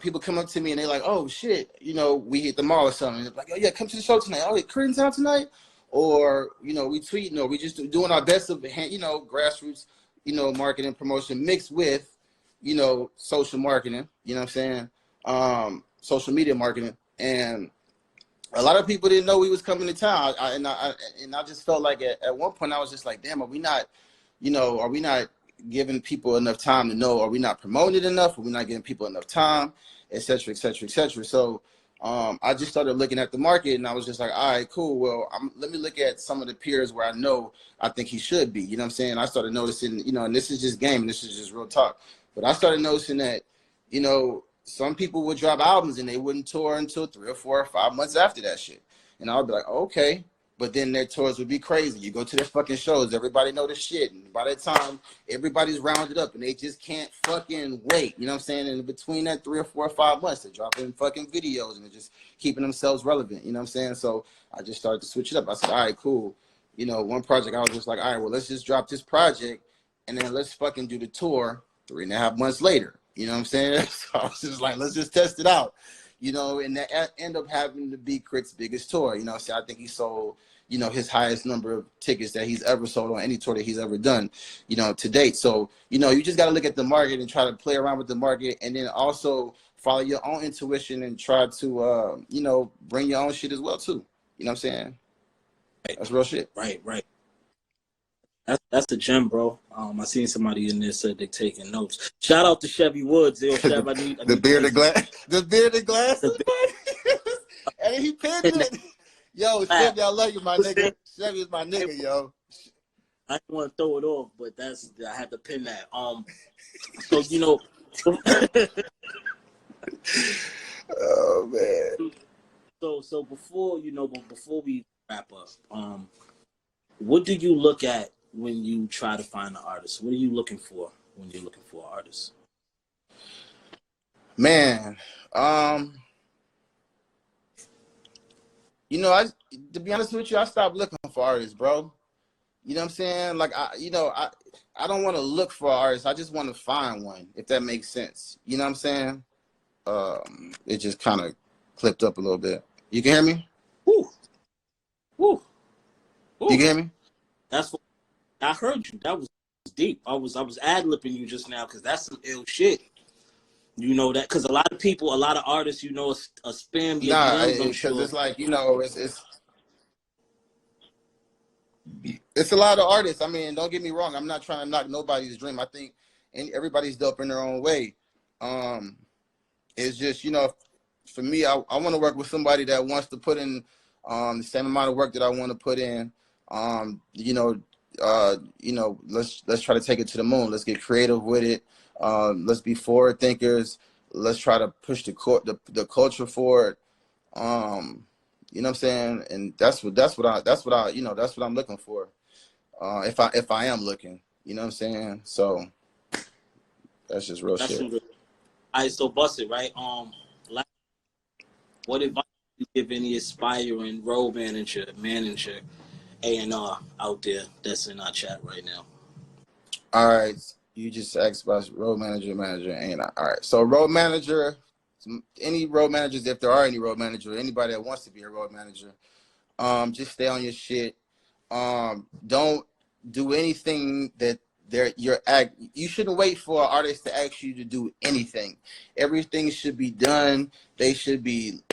people come up to me and they're like, oh shit, you know, we hit the mall or something. They're like, oh yeah, come to the show tonight. Oh, Crit in town tonight? Or, you know, we tweeting, or we just doing our best of, you know, grassroots, you know, marketing promotion mixed with, you know, social marketing, you know what I'm saying? Social media marketing. And a lot of people didn't know we was coming to town. I just felt like at one point I was just like, damn, are we not giving people enough time to know? Are we not promoting it enough? Are we not giving people enough time, et cetera, et cetera, et cetera? So I just started looking at the market and I was just like, all right, cool. Well, let me look at some of the peers where I think he should be. You know what I'm saying? I started noticing, you know, and this is just game, this is just real talk. But I started noticing that, you know, some people would drop albums and they wouldn't tour until 3 or 4 or 5 months after that shit. And I would be like, okay. But then their tours would be crazy. You go to their fucking shows, everybody know the shit. And by that time, everybody's rounded up and they just can't fucking wait. You know what I'm saying? And between that 3 or 4 or 5 months, they're dropping fucking videos and they're just keeping themselves relevant. You know what I'm saying? So I just started to switch it up. I said, all right, cool. You know, one project, I was just like, all right, well, let's just drop this project and then let's fucking do the tour 3.5 months later. You know what I'm saying? So I was just like, let's just test it out. You know, and that ended up having to be Crit's biggest tour. You know, so I think he sold, you know, his highest number of tickets that he's ever sold on any tour that he's ever done, you know, to date. So, you know, you just got to look at the market and try to play around with the market, and then also follow your own intuition and try to, you know, bring your own shit as well, too. You know what I'm saying? That's real shit. Right. That's the gem, bro. I seen somebody in there said they're taking notes. Shout out to Chevy Woods. Yo, Chev, I need the bearded glasses. And he pinned it. Yo, Chevy, I love you, my nigga. Chevy is my nigga, yo. I didn't want to throw it off, but I had to pin that. So, you know, Oh man. So before before we wrap up, what do you look at when you try to find an artist? What are you looking for when you're looking for an artist? Man, um, I to be honest with you, I stopped looking for artists, bro. You know what I'm saying? Like I don't want to look for artists. I just want to find one, if that makes sense. You know what I'm saying? It just kind of clipped up a little bit. You can hear me? Woo, woo, You woo. can hear me? That's what I heard you. That was deep. I was ad-libbing you just now because that's some ill shit. You know that because a lot of people, a lot of artists, spam your Nah, DMs. I'm because sure. it's like it's a lot of artists. I mean, don't get me wrong. I'm not trying to knock nobody's dream. I think everybody's dope in their own way. Um, it's just for me, I want to work with somebody that wants to put in the same amount of work that I want to put in. Let's try to take it to the moon. Let's get creative with it. Let's be forward thinkers. Let's try to push the culture forward. You know what I'm saying? And that's what I'm looking for. If I am looking, you know what I'm saying? So that's just real That's shit. some good. All right, so bust it right. What advice do you give any aspiring road manager, A&R out there that's in our chat right now? All right, you just asked about road manager, ain't I? All right, so road manager, any road managers, if there are any road manager, anybody that wants to be a road manager, just stay on your shit. Don't do anything that you shouldn't wait for an artist to ask you to do anything. Everything should be done. They should be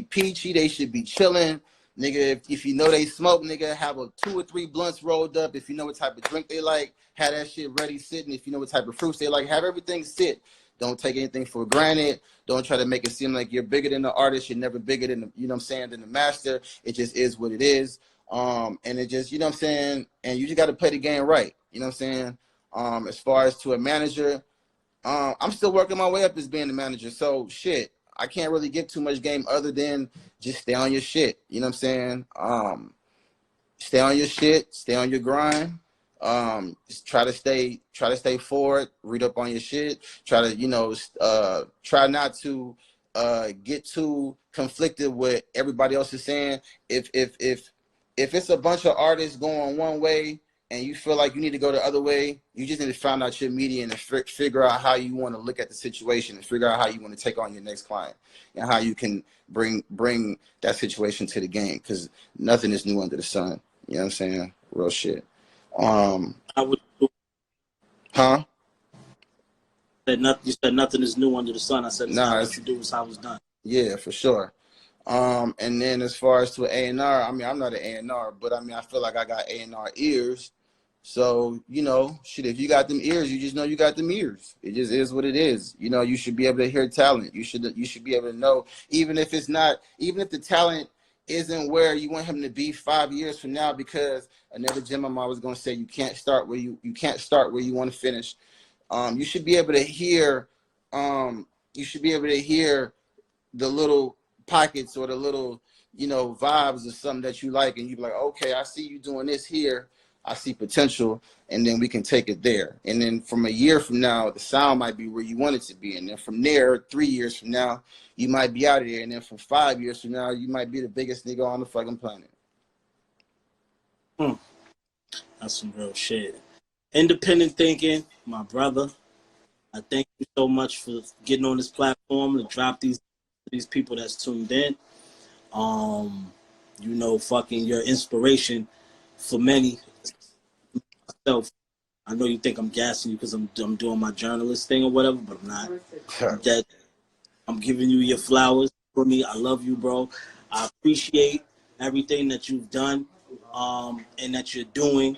peachy. They should be chilling. Nigga, if you know they smoke, nigga, have 2 or 3 blunts rolled up. If you know what type of drink they like, have that shit ready sitting. If you know what type of fruits they like, have everything sit. Don't take anything for granted. Don't try to make it seem like you're bigger than the artist. You're never bigger than the, you know what I'm saying, than the master. It just is what it is. And it just, you know what I'm saying? And you just got to play the game right. You know what I'm saying? As far as to a manager, I'm still working my way up as being the manager. So shit, I can't really give too much game other than just stay on your shit. You know what I'm saying? Stay on your shit, stay on your grind. Just try to stay forward, read up on your shit. Try to, try not to get too conflicted with everybody else is saying. If it's a bunch of artists going one way and you feel like you need to go the other way, you just need to find out your median and figure out how you want to look at the situation and figure out how you want to take on your next client and how you can bring that situation to the game, because nothing is new under the sun. You know what I'm saying? Real shit. I would Huh? You said nothing is new under the sun. I said it's not Nah, what you do, it's how it's done. yeah, for sure. And then as far as to A&R, I mean, I'm not an A&R, but I mean, I feel like I got A&R ears. So, shit, if you got them ears, you just know you got them ears. It just is what it is. You should be able to hear talent. You should be able to know, even if the talent isn't where you want him to be 5 years from now, because another gym I'm always going to say, you can't start where you want to finish. You should be able to hear, the little pockets or the little, vibes of something that you like, and you be like, okay, I see you doing this here. I see potential, and then we can take it there. And then from a year from now, the sound might be where you want it to be. And then from there, 3 years from now, you might be out of there. And then from 5 years from now, you might be the biggest nigga on the fucking planet. That's some real shit. Independent thinking, my brother. I thank you so much for getting on this platform to drop these people that's tuned in. Fucking your inspiration for many. Myself, I know you think I'm gassing you because I'm doing my journalist thing or whatever, but I'm not. I'm giving you your flowers for me. I love you, bro. I appreciate everything that you've done, and that you're doing.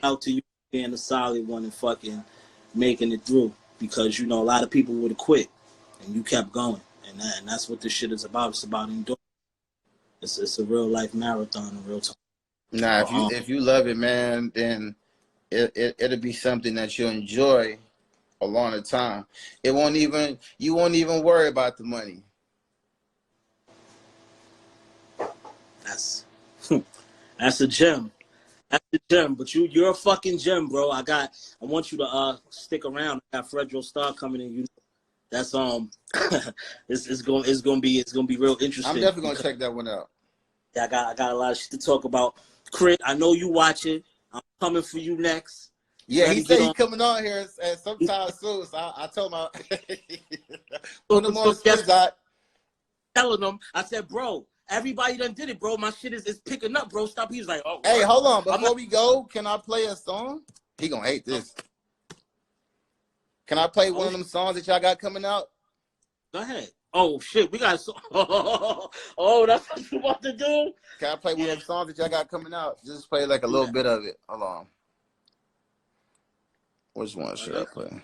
Out to you being a solid one and fucking making it through, because a lot of people would have quit and you kept going, and that's what this shit is about. It's about enduring. It's a real life marathon in real time. Nah, if you love it, man, then it'll be something that you enjoy, a long time. You won't even worry about the money. That's that's a gem. That's a gem. But you're a fucking gem, bro. I want you to stick around. I got Fredro Starr coming in. You know, that's it's gonna be real interesting. I'm definitely gonna check that one out. Yeah, I got a lot of shit to talk about. Crit, I know you watching. I'm coming for you next. Yeah, he said he's coming on here at sometime soon. So I told him put him on the spot. Telling him, I said, bro, everybody done did it, bro. My shit is picking up, bro. Stop. He was like, oh. Hey, hold on. Before we go, can I play a song? He gonna hate this. Can I play one of them songs that y'all got coming out? Go ahead. Oh shit, we got oh, that's what you want to do? Can I play one of them songs that y'all got coming out? Just play like a little bit of it. Hold on. Which one should I play?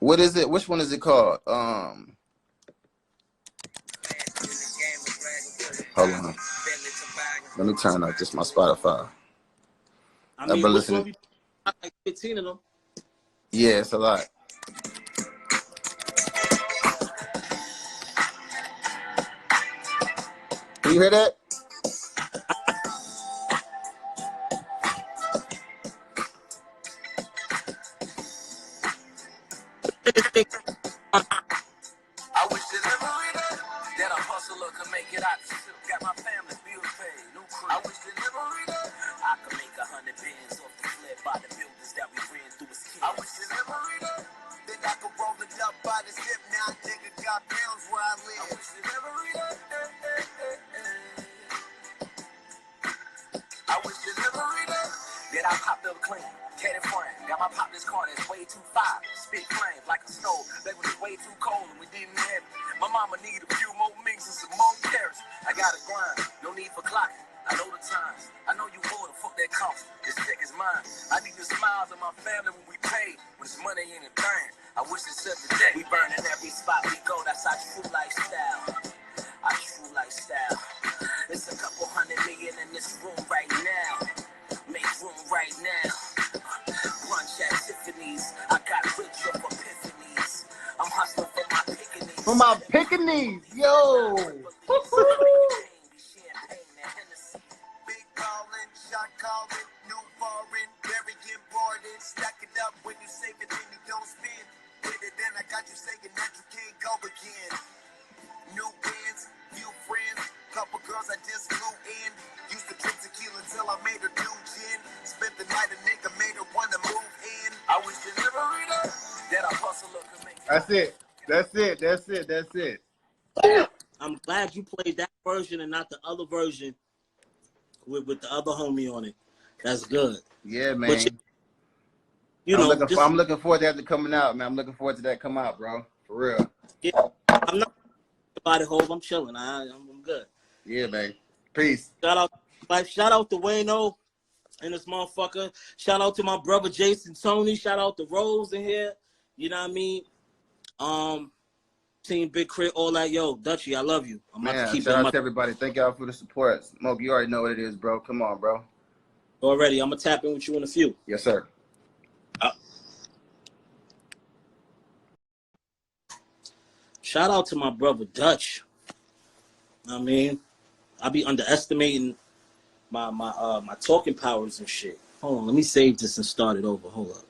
What is it? Which one is it called? Hold on. Let me turn up just my Spotify. I mean, which one we like 15 of them? Yeah, it's a lot. Can you hear that? I wish that a hustler could make it out. Got my family bills paid, new crib. I wish that I could make 100 bands off the flip by the buildings that we ran through as kids. I wish that I could roll it up by the zip. Now nigga got pounds where I live. I wish that I popped up clean. Cat and friend, got my pop this car that's way too fire. Spit flames like a stove. That was way too cold and we didn't have it. My mama need a few more minks and some more carrots. I gotta grind, no need for clocking. I know the times. I know you would, fuck that cost. This check is mine. I need the smiles of my family when we pay. When this money ain't a thing. I wish it's every day. We burning every spot we go. That's our true lifestyle. Our true lifestyle. It's a couple $100 million in this room right now. Make room right now. Brunch at Tiffany's. I got rich up epiphanies. I'm hustling for my pickaninnies. For my pickaninnies, yo. Big ballin', shot callin', new foreign, very important. Stack it up when you save it, then you don't spend. With it, then I got you saying that you can't go again. New bands, new friends, couple girls I just flew in. Used to drink tequila till I made her do gin. Spent the night, a nigga made her wanna move in. I wish that a hustler could make. That's it. That's it. That's it. That's it. I'm glad you played that version and not the other version with the other homie on it. That's good. Yeah, man. But I'm looking forward to that coming out, man. I'm looking forward to that come out, bro. For real. Yeah, I'm not about it, Hov. I'm chilling. I'm good. Yeah, man. Peace. Shout out to Wayno and this motherfucker. Shout out to my brother Jason Tony. Shout out to Rose in here. You know what I mean? Team Big Crit, all that. Yo, Dutchy, I love you. I'm about to keep shout out to everybody. Thank y'all for the support. Smoke, you already know what it is, bro. Come on, bro. Already. I'm going to tap in with you in a few. Yes, sir. Shout out to my brother Dutch. I mean, I be underestimating my talking powers and shit. Hold on, let me save this and start it over. Hold up.